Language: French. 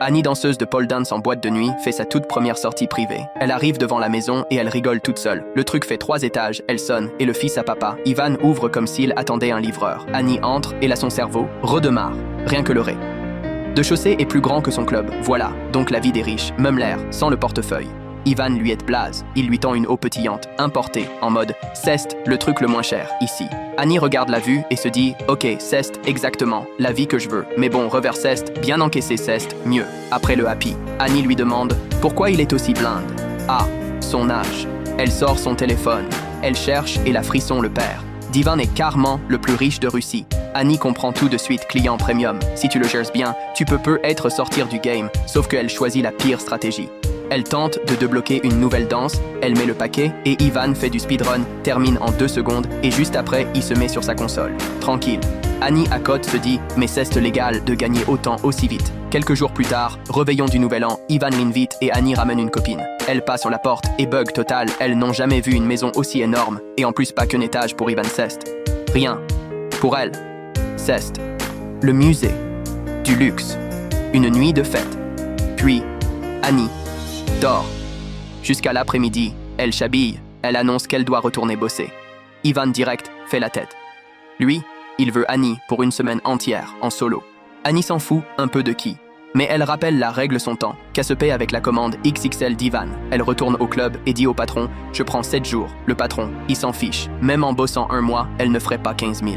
Annie, danseuse de pole dance en boîte de nuit, fait sa toute première sortie privée. Elle arrive devant la maison et elle rigole toute seule. Le truc fait 3 étages, elle sonne, et le fils à papa, Ivan, ouvre comme s'il attendait un livreur. Annie entre, et là son cerveau redémarre. Rien que le ré. De chaussée est plus grand que son club, voilà, donc la vie des riches, même l'air, sans le portefeuille. Ivan lui est blase, il lui tend une eau pétillante, importée, en mode « Cest, le truc le moins cher, ici ». Annie regarde la vue et se dit « Ok, Cest, exactement, la vie que je veux. Mais bon, revers Cest, bien encaissé Cest, mieux. » Après le happy, Annie lui demande « Pourquoi il est aussi blinde ?» Ah, son âge. Elle sort son téléphone. Elle cherche et la frisson le perd. Divan est carrément le plus riche de Russie. Annie comprend tout de suite client premium. Si tu le gères bien, tu peux peut-être sortir du game, sauf qu'elle choisit la pire stratégie. Elle tente de débloquer une nouvelle danse, elle met le paquet et Ivan fait du speedrun, termine en 2 secondes et juste après, il se met sur sa console. Tranquille. Annie à côté se dit « Mais c'est légal de gagner autant aussi vite ». Quelques jours plus tard, réveillon du nouvel an, Ivan l'invite et Annie ramène une copine. Elle passe sur la porte et bug total, elles n'ont jamais vu une maison aussi énorme et en plus pas qu'un étage pour Ivan Cest. Rien. Pour elle. Cest. Le musée. Du luxe. Une nuit de fête. Puis, Annie dort. Jusqu'à l'après-midi, elle chabille, elle annonce qu'elle doit retourner bosser. Ivan direct fait la tête. Lui, il veut Annie pour une semaine entière, en solo. Annie s'en fout un peu de qui, mais elle rappelle la règle son temps, qu'à se paie avec la commande XXL d'Ivan. Elle retourne au club et dit au patron « Je prends 7 jours ». Le patron, il s'en fiche. Même en bossant 1 mois, elle ne ferait pas 15 000.